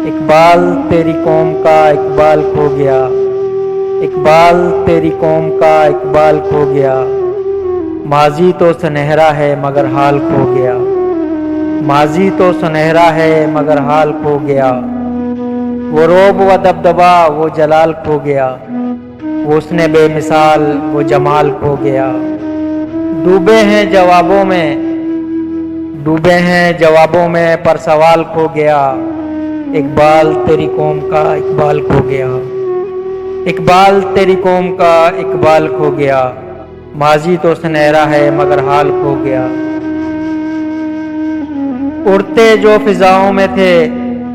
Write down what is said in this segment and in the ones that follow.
اقبال تیری قوم کا اقبال کھو گیا، اقبال تیری قوم کا اقبال کھو گیا، ماضی تو سنہرا ہے مگر حال کھو گیا، ماضی تو سنہرا ہے مگر حال کھو گیا، وہ روب و دبدبا وہ جلال کھو گیا، وہ حسن بے مثال وہ جمال کھو گیا، ڈوبے ہیں جوابوں میں، ڈوبے ہیں جوابوں میں پر سوال کھو گیا، اقبال تیری قوم کا اقبال کھو گیا، اقبال تیری قوم کا اقبال کھو گیا، ماضی تو سنہرا ہے مگر حال کھو گیا، اڑتے جو فضاؤں میں تھے،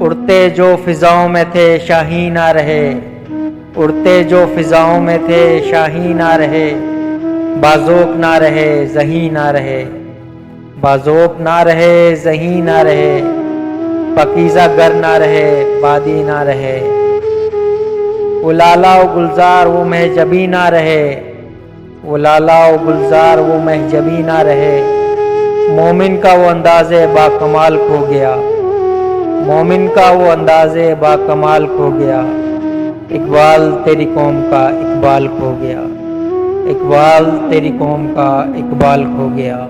اڑتے جو فضاؤں میں تھے شاہین نہ رہے، اڑتے جو فضاؤں میں تھے شاہین نہ رہے، بازوق نہ رہے زہیں نہ رہے، بازوق نہ رہے زہیں نہ رہے، پاکیزہ گر نہ رہے وادی نہ رہے، وہ لالا و گلزار وہ مہجبی نہ رہے، وہ لالا و گلزار وہ مہجبی نہ رہے، مومن کا وہ انداز با کمال کھو گیا، مومن کا وہ انداز با کمال کھو گیا، اقبال تیری قوم کا اقبال کھو گیا، اقبال تیری قوم کا اقبال کھو گیا۔